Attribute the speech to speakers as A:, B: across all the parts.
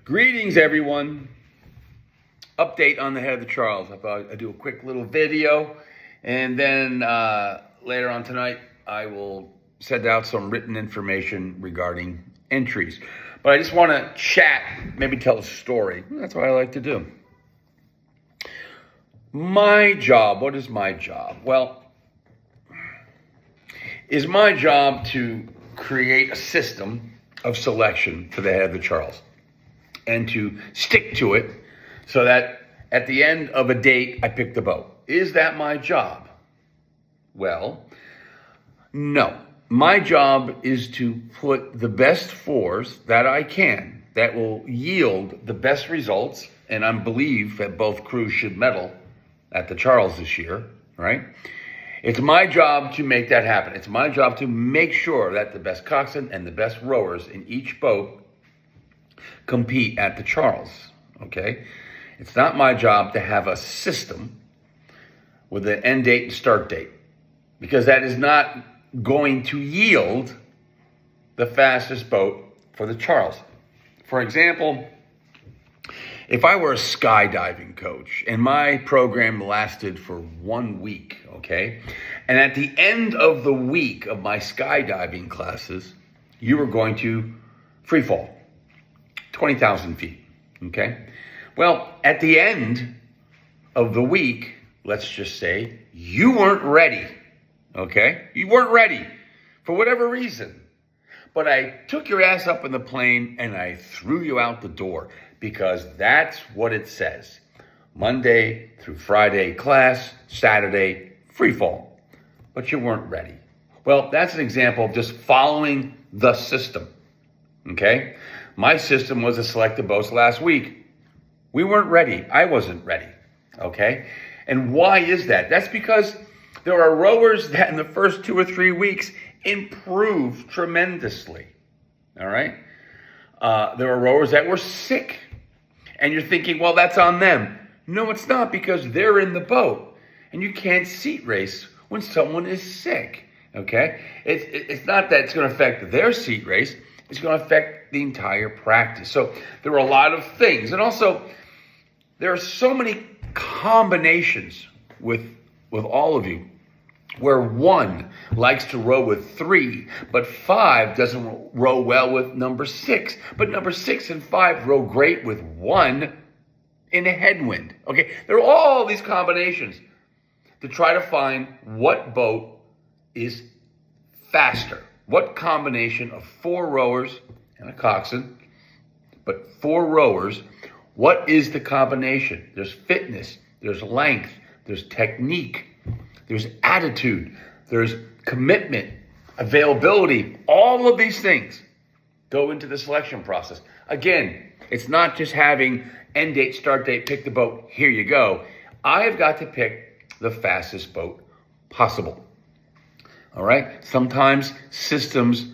A: Greetings, everyone. Update on the head of the Charles. I thought I'd do a quick little video, and then later on tonight, I will send out some written information regarding entries. But I just want to chat, maybe tell a story. That's what I like to do. My job, what is my job? Well, is my job to create a system of selection for the head of the Charles and to stick to it so that at the end of a date, I pick the boat. Is that my job? Well, no. My job is to put the best fours that I can that will yield the best results, and I believe that both crews should medal at the Charles this year, right? It's my job to make that happen. It's my job to make sure that the best coxswain and the best rowers in each boat compete at the Charles, okay? It's not my job to have a system with an end date and start date, because that is not going to yield the fastest boat for the Charles. For example, if I were a skydiving coach and my program lasted for 1 week, okay, and at the end of the week of my skydiving classes, you were going to free fall 20,000 feet, okay? Well, at the end of the week, let's just say, you weren't ready, okay? You weren't ready for whatever reason. But I took your ass up in the plane and I threw you out the door because that's what it says. Monday through Friday class, Saturday free fall. But you weren't ready. Well, that's an example of just following the system, okay? My system was to select the boats last week. We weren't ready. I wasn't ready, okay? And why is that? That's because there are rowers that in the first 2 or 3 weeks improve tremendously, all right? There are rowers that were sick, and you're thinking, well, that's on them. No, it's not, because they're in the boat, and you can't seat race when someone is sick, okay? It's not that it's going to affect their seat race. It's going to affect the entire practice. So there are a lot of things, and also there are so many combinations with all of you, where 1 likes to row with 3, but 5 doesn't row well with number 6. But number 6 and 5 row great with 1 in a headwind. Okay, there are all these combinations to try to find what boat is faster. What combination of 4 rowers and a coxswain, but 4 rowers, what is the combination? There's fitness, there's length, there's technique, there's attitude, there's commitment, availability. All of these things go into the selection process. Again, it's not just having end date, start date, pick the boat, here you go. I have got to pick the fastest boat possible. All right? Sometimes systems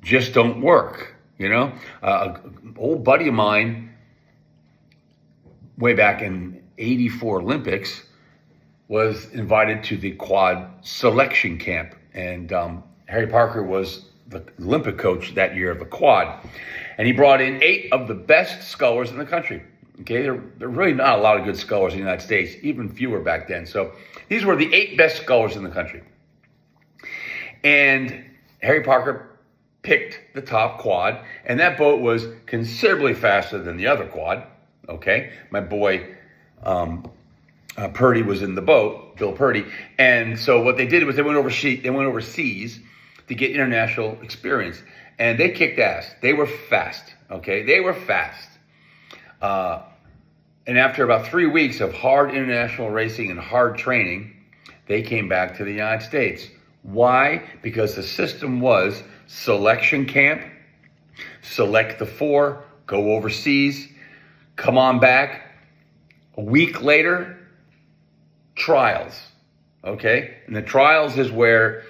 A: just don't work, you know? An old buddy of mine, way back in '84 Olympics, was invited to the quad selection camp. And Harry Parker was the Olympic coach that year of the quad. And he brought in 8 of the best scullers in the country. Okay, there are really not a lot of good scullers in the United States, even fewer back then. So these were the 8 best scullers in the country. And Harry Parker picked the top quad, and that boat was considerably faster than the other quad. Okay, my boy Purdy was in the boat, Bill Purdy, and so what they did was they went overseas to get international experience, and they kicked ass. They were fast. Okay, they were fast. And after about 3 weeks of hard international racing and hard training, they came back to the United States. Why? Because the system was selection camp, select the 4, go overseas, come on back. A week later, trials, okay? And the trials is where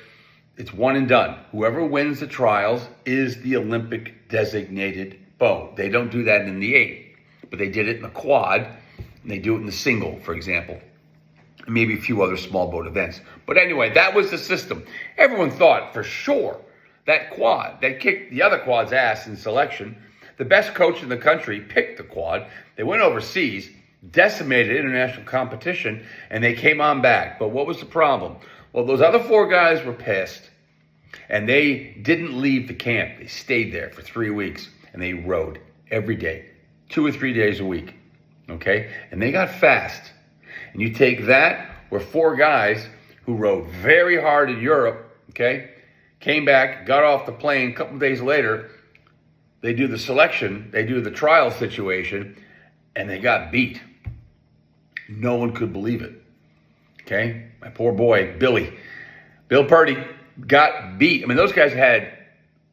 A: it's one and done. Whoever wins the trials is the Olympic designated boat. They don't do that in the 8, but they did it in the quad, and they do it in the single, for example. And maybe a few other small boat events. But anyway, that was the system. Everyone thought for sure that quad, that kicked the other quad's ass in selection, The best coach in the country picked the quad. They went overseas, decimated international competition, and they came on back. But what was the problem? Well, those other 4 guys were pissed, and they didn't leave the camp. They stayed there for 3 weeks, and they rode every day, 2 or 3 days a week, okay? And they got fast. And you take that, where 4 guys who rode very hard in Europe, okay, came back, got off the plane, a couple of days later, they do the selection, they do the trial situation, and they got beat. No one could believe it, okay? My poor boy, Bill Purdy, got beat. I mean, those guys had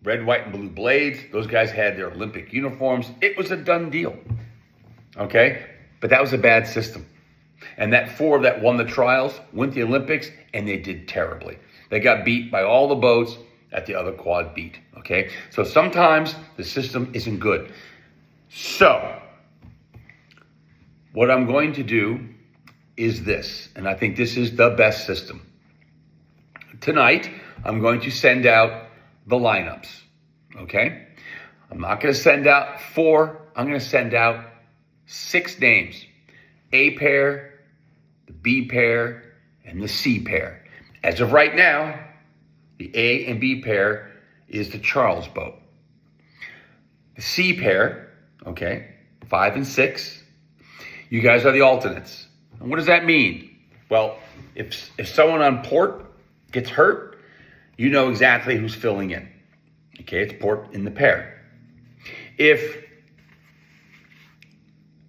A: red, white, and blue blades. Those guys had their Olympic uniforms. It was a done deal, okay? But that was a bad system. And that 4 that won the trials went to the Olympics, and they did terribly. They got beat by all the boats that the other quad beat, okay? So sometimes the system isn't good. So what I'm going to do is this, and I think this is the best system. Tonight, I'm going to send out the lineups, okay? I'm not going to send out 4. I'm going to send out 6 names. A pair, the B pair, and the C pair. As of right now, the A and B pair is the Charles boat. The C pair, okay, 5 and 6, you guys are the alternates. And what does that mean? Well, if someone on port gets hurt, you know exactly who's filling in. Okay, it's port in the pair. If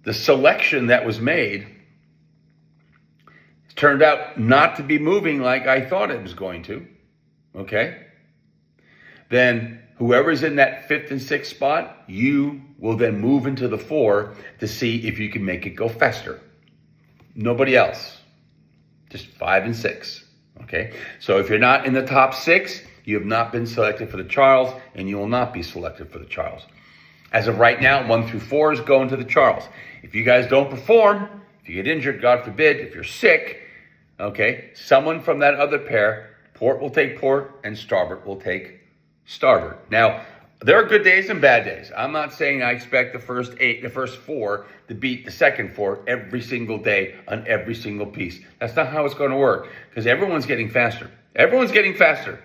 A: the selection that was made turned out not to be moving like I thought it was going to, okay, then whoever's in that 5th and 6th spot, you will then move into the 4 to see if you can make it go faster. Nobody else. Just 5 and 6, okay? So if you're not in the top 6, you have not been selected for the Charles, and you will not be selected for the Charles. As of right now, 1 through 4 is going to the Charles. If you guys don't perform, if you get injured, God forbid, if you're sick, okay, someone from that other pair, port will take port and starboard will take starboard. Now, there are good days and bad days. I'm not saying I expect the first 4 to beat the second 4 every single day on every single piece. That's not how it's going to work, because everyone's getting faster. Everyone's getting faster.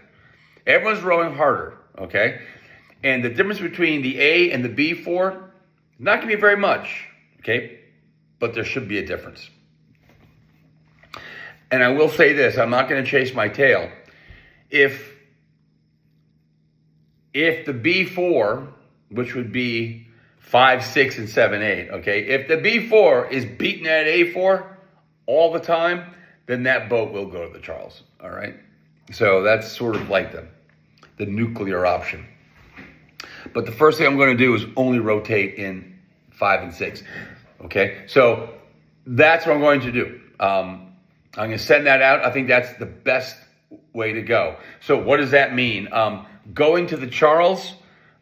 A: Everyone's rowing harder, okay? And the difference between the A and the B 4, not going to be very much, okay? But there should be a difference. And I will say this, I'm not going to chase my tail. If the B4, which would be 5, 6, and 7, 8, okay? If the B4 is beating that A4 all the time, then that boat will go to the Charles, all right? So that's sort of like the nuclear option. But the first thing I'm going to do is only rotate in 5 and 6, okay? So that's what I'm going to do. I'm going to send that out. I think that's the best way to go. So what does that mean? Going to the Charles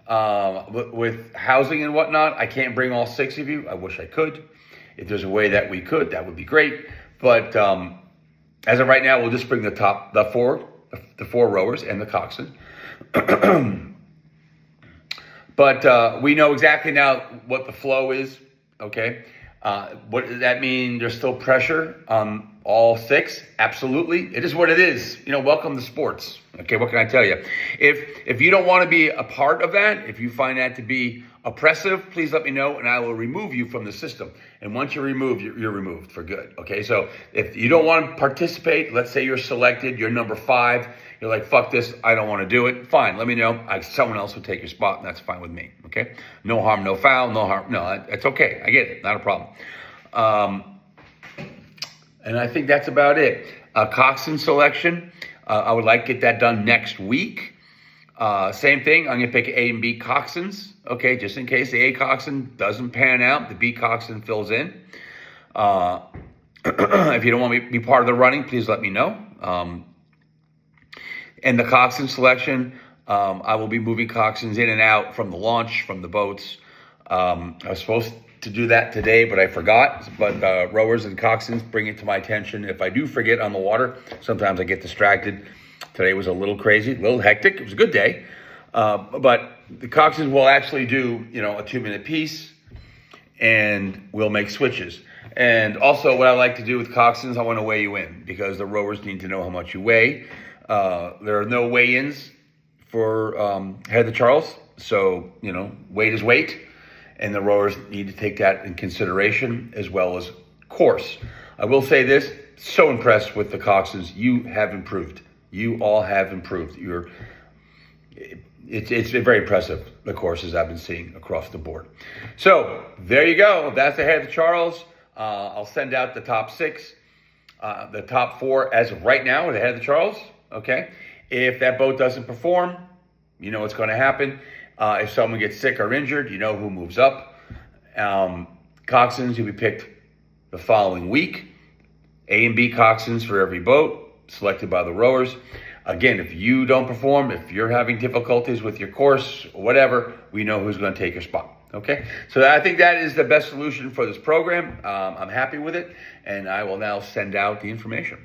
A: with housing and whatnot, I can't bring all 6 of you. I wish I could. If there's a way that we could, that would be great. But as of right now, we'll just bring the four rowers and the coxswain. But we know exactly now what the flow is, okay? What does that mean? There's still pressure on all 6? Absolutely. It is what it is. You know, welcome to sports. Okay, what can I tell you? If you don't want to be a part of that, if you find that to be oppressive, please let me know and I will remove you from the system. And once you're removed, you're removed for good. Okay, so if you don't want to participate, let's say you're selected, you're number 5, you're like, fuck this, I don't want to do it. Fine, let me know. Someone else will take your spot, and that's fine with me. Okay, no harm, no foul, no harm. No, that's okay. I get it, not a problem. And I think that's about it. Coxswain selection, I would like to get that done next week. Same thing, I'm going to pick A and B coxswains, okay, just in case the A coxswain doesn't pan out, the B coxswain fills in. If you don't want me to be part of the running, please let me know. And the coxswain selection, I will be moving coxswains in and out from the launch, from the boats. I was supposed to do that today, but I forgot. But rowers and coxswains bring it to my attention. If I do forget on the water, sometimes I get distracted. Today was a little crazy, a little hectic. It was a good day. But the coxswains will actually do, a 2-minute piece, and we'll make switches. And also what I like to do with coxswains, I want to weigh you in because the rowers need to know how much you weigh. There are no weigh-ins for Head of the Charles. So, weight is weight. And the rowers need to take that in consideration as well as course. I will say this, so impressed with the coxswains. You have improved. You all have improved. It's very impressive, the courses I've been seeing across the board. So there you go. That's the Head of the Charles. I'll send out the top 6. The top 4 as of right now are the Head of the Charles. Okay. If that boat doesn't perform, you know what's going to happen. If someone gets sick or injured, you know who moves up. Coxswains will be picked the following week. A and B coxswains for every boat, selected by the rowers. Again, if you don't perform, if you're having difficulties with your course or whatever, we know who's going to take your spot. Okay, so I think that is the best solution for this program. I'm happy with it, and I will now send out the information.